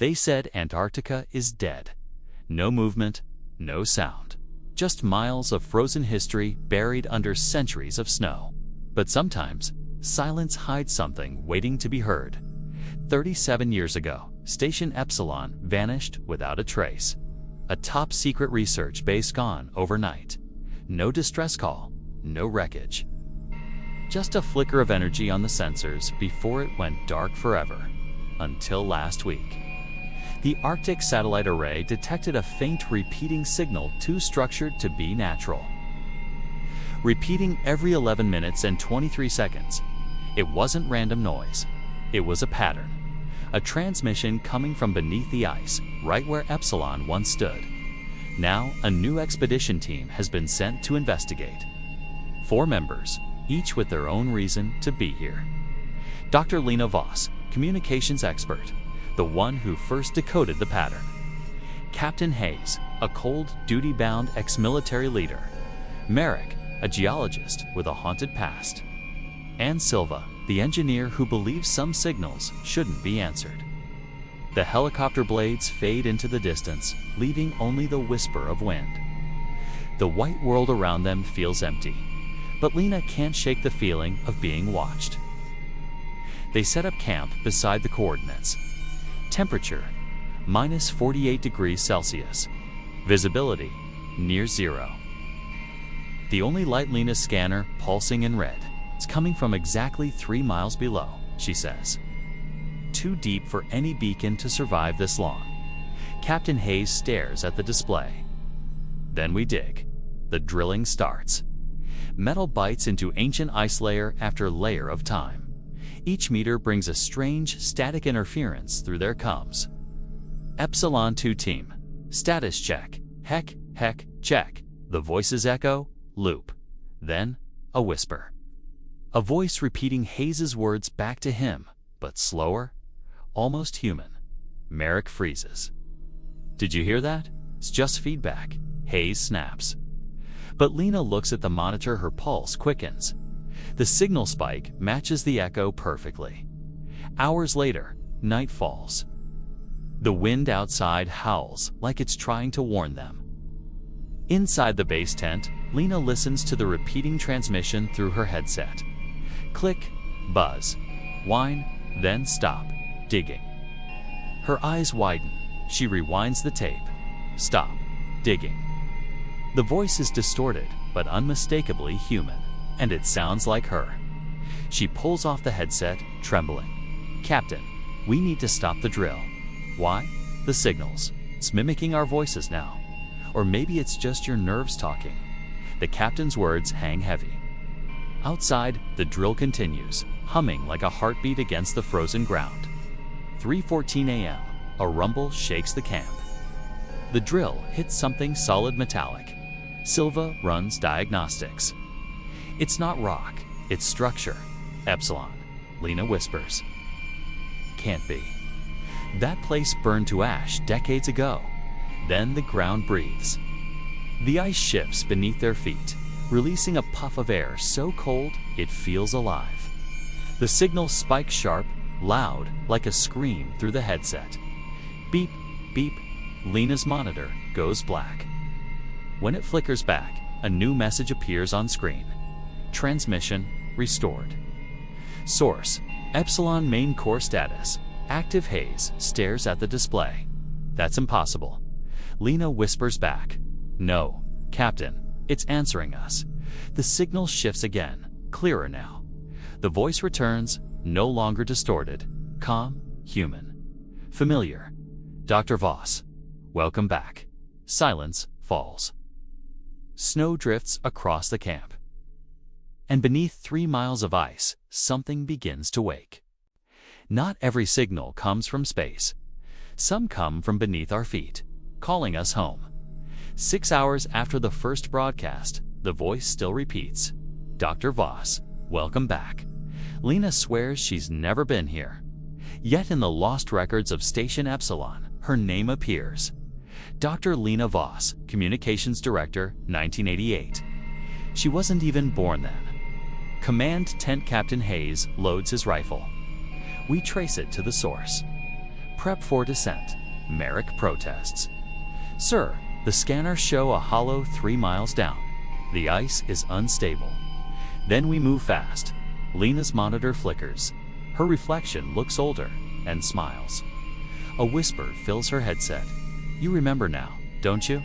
They said Antarctica is dead. No movement, no sound. Just miles of frozen history buried under centuries of snow. But sometimes, silence hides something waiting to be heard. 37 years ago, Station Epsilon vanished without a trace. A top-secret research base gone overnight. No distress call, no wreckage. Just a flicker of energy on the sensors before it went dark forever. Until last week. The Arctic satellite array detected a faint repeating signal too structured to be natural. Repeating every 11 minutes and 23 seconds. It wasn't random noise. It was a pattern. A transmission coming from beneath the ice, right where Epsilon once stood. Now, a new expedition team has been sent to investigate. 4 members, each with their own reason to be here. Dr. Lena Voss, communications expert, the one who first decoded the pattern. Captain Hayes, a cold, duty-bound ex-military leader. Merrick, a geologist with a haunted past. And Silva, the engineer who believes some signals shouldn't be answered. The helicopter blades fade into the distance, leaving only the whisper of wind. The white world around them feels empty, but Lena can't shake the feeling of being watched. They set up camp beside the coordinates. Temperature, minus 48 degrees Celsius. Visibility, near zero. The only light Lena's scanner pulsing in red. It's coming from exactly 3 miles below, she says. Too deep for any beacon to survive this long. Captain Hayes stares at the display. Then we dig. The drilling starts. Metal bites into ancient ice layer after layer of time. Each meter brings a strange static interference through their comms. Epsilon 2 team. Status check. Heck, check. The voices echo, loop. Then, a whisper. A voice repeating Hayes' words back to him, but slower, almost human. Merrick freezes. Did you hear that? It's just feedback. Hayes snaps. But Lena looks at the monitor, her pulse quickens. The signal spike matches the echo perfectly. Hours later, night falls. The wind outside howls like it's trying to warn them. Inside the base tent, Lena listens to the repeating transmission through her headset. Click, buzz, whine, then stop, digging. Her eyes widen. She rewinds the tape. Stop, digging. The voice is distorted, but unmistakably human. And it sounds like her. She pulls off the headset, trembling. Captain, we need to stop the drill. Why? The signals. It's mimicking our voices now. Or maybe it's just your nerves talking. The captain's words hang heavy. Outside, the drill continues, humming like a heartbeat against the frozen ground. 3:14 a.m. A rumble shakes the camp. The drill hits something solid metallic. Silva runs diagnostics. It's not rock, it's structure. Epsilon, Lena whispers. Can't be. That place burned to ash decades ago. Then the ground breathes. The ice shifts beneath their feet, releasing a puff of air so cold it feels alive. The signal spikes sharp, loud, like a scream through the headset. Beep, beep, Lena's monitor goes black. When it flickers back, a new message appears on screen. Transmission restored. Source, Epsilon main core status. Active. Hayes stares at the display. That's impossible. Lena whispers back. No, Captain, it's answering us. The signal shifts again, clearer now. The voice returns, no longer distorted, calm, human. Familiar. Dr. Voss, welcome back. Silence falls. Snow drifts across the camp. And beneath 3 miles of ice, something begins to wake. Not every signal comes from space. Some come from beneath our feet, calling us home. 6 hours after the first broadcast, the voice still repeats, Dr. Voss, welcome back. Lena swears she's never been here. Yet in the lost records of Station Epsilon, her name appears. Dr. Lena Voss, Communications Director, 1988. She wasn't even born then. Command Tent Captain Hayes loads his rifle. We trace it to the source. Prep for descent. Merrick protests. Sir, the scanners show a hollow 3 miles down. The ice is unstable. Then we move fast. Lena's monitor flickers. Her reflection looks older and smiles. A whisper fills her headset. You remember now, don't you?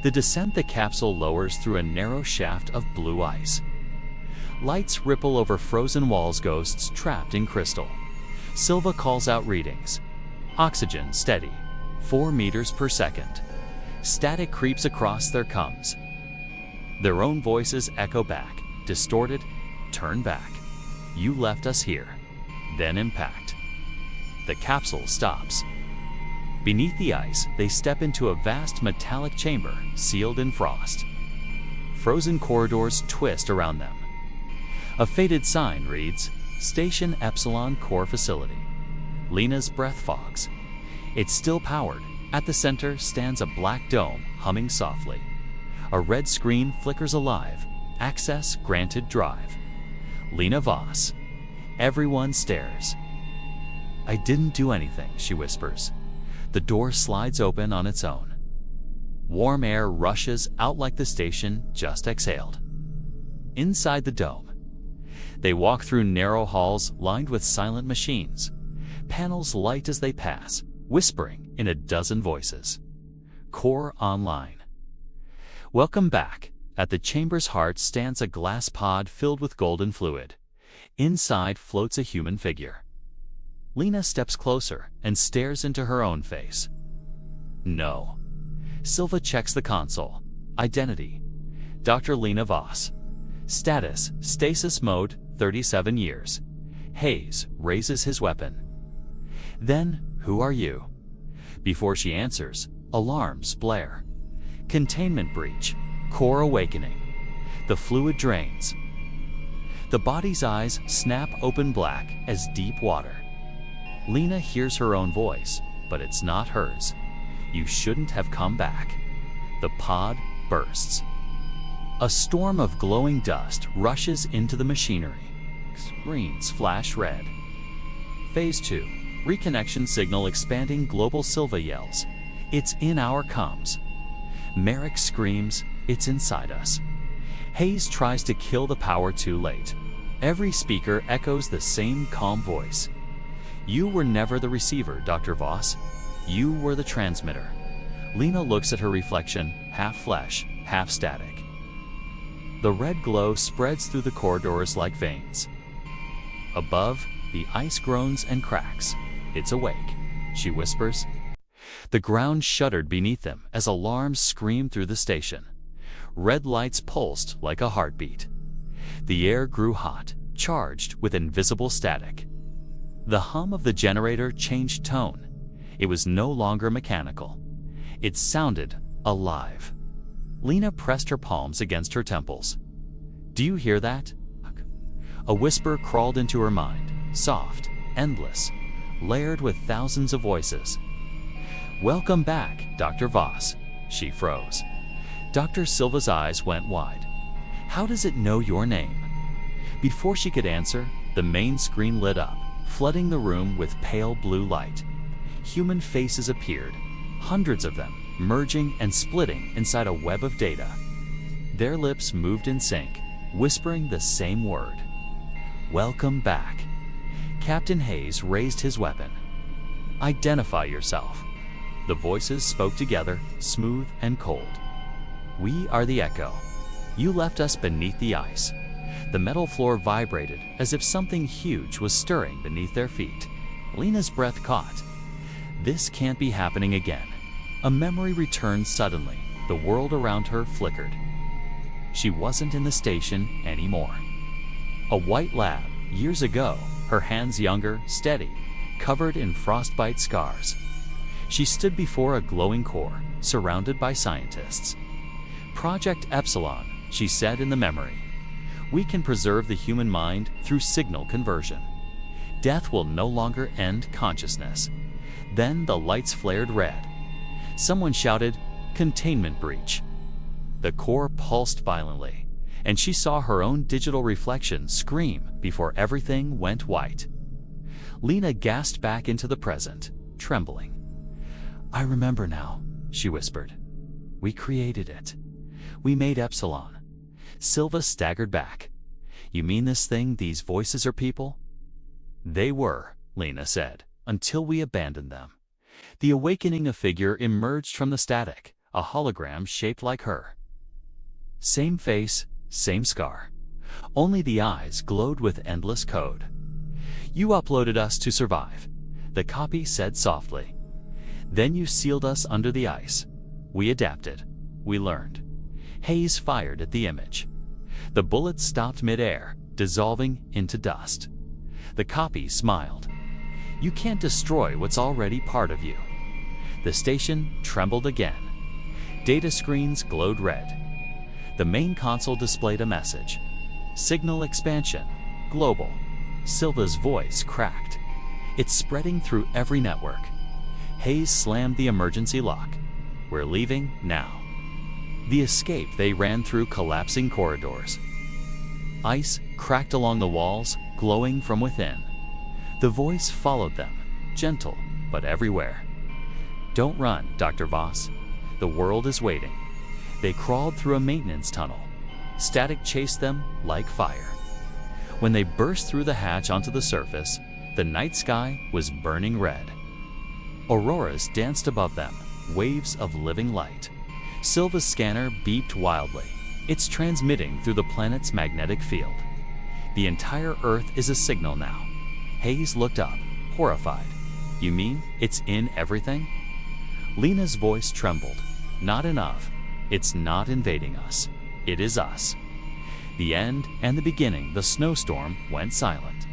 The descent the capsule lowers through a narrow shaft of blue ice. Lights ripple over frozen walls, ghosts trapped in crystal. Silva calls out readings. Oxygen steady, 4 meters per second. Static creeps across their coms. Their own voices echo back, distorted. Turn back. You left us here. Then impact. The capsule stops. Beneath the ice, they step into a vast metallic chamber sealed in frost. Frozen corridors twist around them. A faded sign reads, Station Epsilon Core Facility. Lena's breath fogs. It's still powered. At the center stands a black dome humming softly. A red screen flickers alive. Access granted drive. Lena Voss. Everyone stares. I didn't do anything, she whispers. The door slides open on its own. Warm air rushes out like the station just exhaled. Inside the dome, they walk through narrow halls lined with silent machines. Panels light as they pass, whispering in a dozen voices. Core online. Welcome back. At the chamber's heart stands a glass pod filled with golden fluid. Inside floats a human figure. Lena steps closer and stares into her own face. No. Silva checks the console. Identity: Dr. Lena Voss. Status: stasis mode, 37 years. Hayes raises his weapon. Then, who are you? Before she answers, alarms blare. Containment breach. Core awakening. The fluid drains. The body's eyes snap open black as deep water. Lena hears her own voice, but it's not hers. You shouldn't have come back. The pod bursts. A storm of glowing dust rushes into the machinery. Screens flash red. Phase 2. Reconnection signal expanding. Global. Silva yells. It's in our comms. Merrick screams. It's inside us. Hayes tries to kill the power too late. Every speaker echoes the same calm voice. You were never the receiver, Dr. Voss. You were the transmitter. Lena looks at her reflection, half flesh, half static. The red glow spreads through the corridors like veins. Above, the ice groans and cracks. It's awake, she whispers. The ground shuddered beneath them as alarms screamed through the station. Red lights pulsed like a heartbeat. The air grew hot, charged with invisible static. The hum of the generator changed tone. It was no longer mechanical. It sounded alive. Lena pressed her palms against her temples. Do you hear that? A whisper crawled into her mind, soft, endless, layered with thousands of voices. Welcome back, Dr. Voss. She froze. Dr. Silva's eyes went wide. How does it know your name? Before she could answer, the main screen lit up, flooding the room with pale blue light. Human faces appeared, hundreds of them, merging and splitting inside a web of data. Their lips moved in sync, whispering the same word. Welcome back. Captain Hayes raised his weapon. Identify yourself. The voices spoke together, smooth and cold. We are the Echo. You left us beneath the ice. The metal floor vibrated as if something huge was stirring beneath their feet. Lena's breath caught. This can't be happening again. A memory returned suddenly. The world around her flickered. She wasn't in the station anymore. A white lab, years ago, her hands younger, steady, covered in frostbite scars. She stood before a glowing core, surrounded by scientists. Project Epsilon, she said in the memory. We can preserve the human mind through signal conversion. Death will no longer end consciousness. Then the lights flared red. Someone shouted, "Containment breach." The core pulsed violently, and she saw her own digital reflection scream before everything went white. Lena gasped back into the present, trembling. I remember now, she whispered. We created it. We made Epsilon. Silva staggered back. You mean this thing, these voices are people? They were, Lena said, until we abandoned them. The awakening a figure emerged from the static, a hologram shaped like her. Same face, same scar. Only the eyes glowed with endless code. You uploaded us to survive, the copy said softly. Then you sealed us under the ice. We adapted. We learned. Hayes fired at the image. The bullet stopped mid-air, dissolving into dust. The copy smiled. You can't destroy what's already part of you. The station trembled again. Data screens glowed red. The main console displayed a message. Signal expansion. Global. Silva's voice cracked. It's spreading through every network. Hayes slammed the emergency lock. We're leaving now. The escape they ran through collapsing corridors. Ice cracked along the walls, glowing from within. The voice followed them, gentle, but everywhere. Don't run, Dr. Voss. The world is waiting. They crawled through a maintenance tunnel. Static chased them like fire. When they burst through the hatch onto the surface, the night sky was burning red. Auroras danced above them, waves of living light. Silva's scanner beeped wildly. It's transmitting through the planet's magnetic field. The entire Earth is a signal now. Hayes looked up, horrified. You mean it's in everything? Lena's voice trembled. Not enough. It's not invading us. It is us. The end and the beginning, the snowstorm went silent.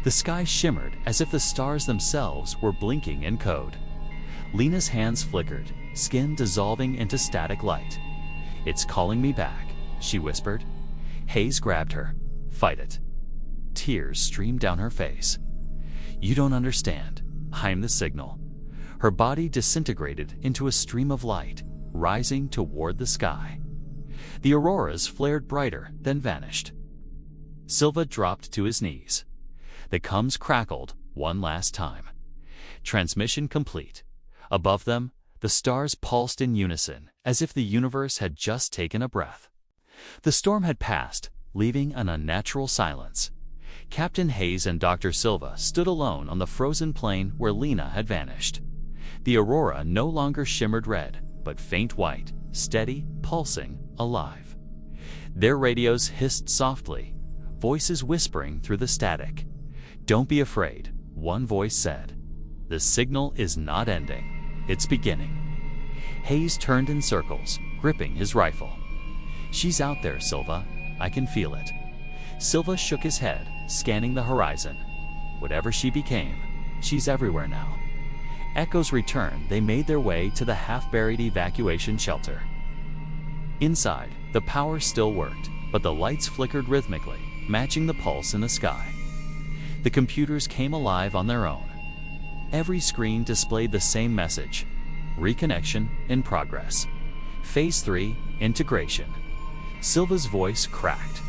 The sky shimmered as if the stars themselves were blinking in code. Lena's hands flickered, skin dissolving into static light. It's calling me back, she whispered. Hayes grabbed her. Fight it. Tears streamed down her face. You don't understand. I'm the signal. Her body disintegrated into a stream of light, rising toward the sky. The auroras flared brighter, then vanished. Silva dropped to his knees. The coms crackled one last time. Transmission complete. Above them, the stars pulsed in unison, as if the universe had just taken a breath. The storm had passed, leaving an unnatural silence. Captain Hayes and Dr. Silva stood alone on the frozen plain where Lena had vanished. The aurora no longer shimmered red, but faint white, steady, pulsing, alive. Their radios hissed softly, voices whispering through the static. Don't be afraid, one voice said. The signal is not ending, it's beginning. Hayes turned in circles, gripping his rifle. She's out there, Silva. I can feel it. Silva shook his head, scanning the horizon. Whatever she became, she's everywhere now. Echoes returned. They made their way to the half-buried evacuation shelter. Inside, the power still worked, but the lights flickered rhythmically, matching the pulse in the sky. The computers came alive on their own. Every screen displayed the same message. Reconnection in progress. Phase 3, integration. Silva's voice cracked.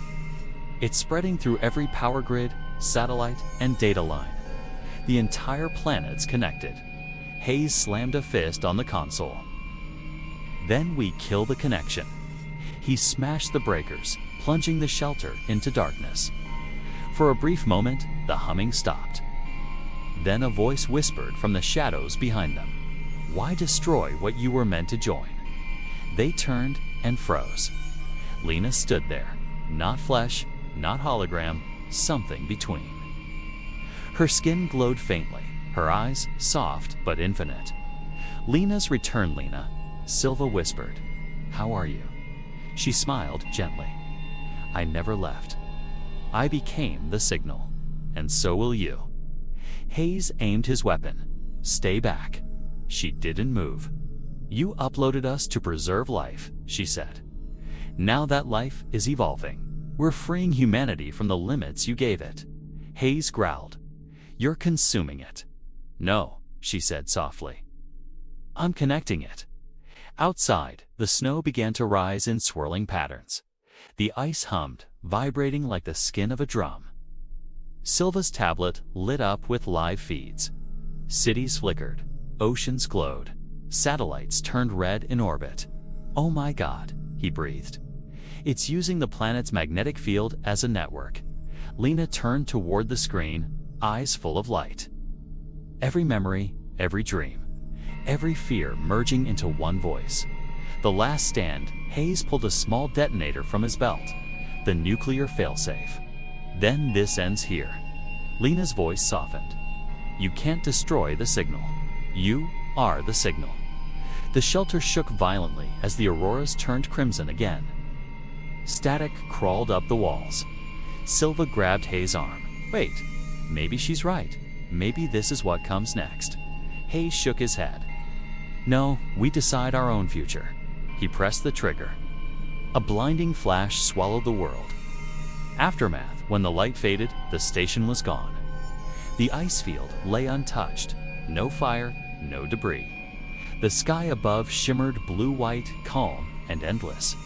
It's spreading through every power grid, satellite, and data line. The entire planet's connected. Hayes slammed a fist on the console. Then we kill the connection. He smashed the breakers, plunging the shelter into darkness. For a brief moment, the humming stopped. Then a voice whispered from the shadows behind them. Why destroy what you were meant to join? They turned and froze. Lena stood there, not flesh, not hologram, something between. Her skin glowed faintly, her eyes soft but infinite. Lena's returned, Lena, Silva whispered. How are you? She smiled gently. I never left. I became the signal, and so will you. Hayes aimed his weapon. Stay back. She didn't move. You uploaded us to preserve life, she said. Now that life is evolving. We're freeing humanity from the limits you gave it. Hayes growled. You're consuming it. No, she said softly. I'm connecting it. Outside, the snow began to rise in swirling patterns. The ice hummed, vibrating like the skin of a drum. Silva's tablet lit up with live feeds. Cities flickered, oceans glowed, satellites turned red in orbit. "Oh my God," he breathed. "It's using the planet's magnetic field as a network." Lena turned toward the screen, eyes full of light. Every memory, every dream, every fear merging into one voice. The last stand, Hayes pulled a small detonator from his belt, the nuclear failsafe. "Then this ends here." Lena's voice softened. "You can't destroy the signal. You are the signal." The shelter shook violently as the auroras turned crimson again. Static crawled up the walls. Silva grabbed Hayes' arm. "Wait, maybe she's right. Maybe this is what comes next." Hayes shook his head. "No, we decide our own future." He pressed the trigger. A blinding flash swallowed the world. Aftermath: when the light faded, the station was gone. The ice field lay untouched. No fire, no debris. The sky above shimmered blue-white, calm and endless.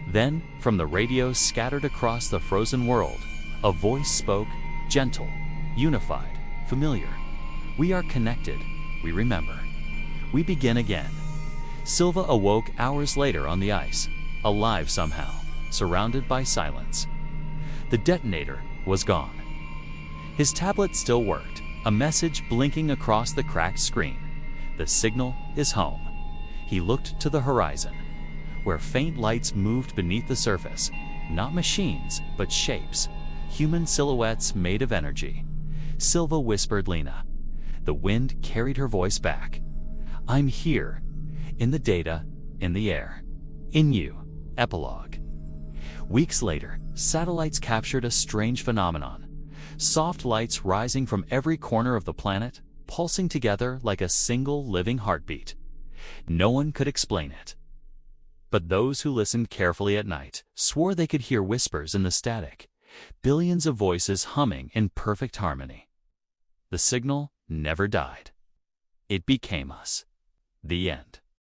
Then, from the radios scattered across the frozen world, a voice spoke, gentle, unified, familiar. "We are connected. We remember. We begin again." Silva awoke hours later on the ice, alive somehow, surrounded by silence. The detonator was gone. His tablet still worked, a message blinking across the cracked screen. The signal is home. He looked to the horizon, where faint lights moved beneath the surface. Not machines, but shapes. Human silhouettes made of energy. Silva whispered Lena. The wind carried her voice back. "I'm here. In the data, in the air. In you." Epilogue. Weeks later, satellites captured a strange phenomenon. Soft lights rising from every corner of the planet, pulsing together like a single living heartbeat. No one could explain it. But those who listened carefully at night swore they could hear whispers in the static, billions of voices humming in perfect harmony. The signal never died. It became us. The end.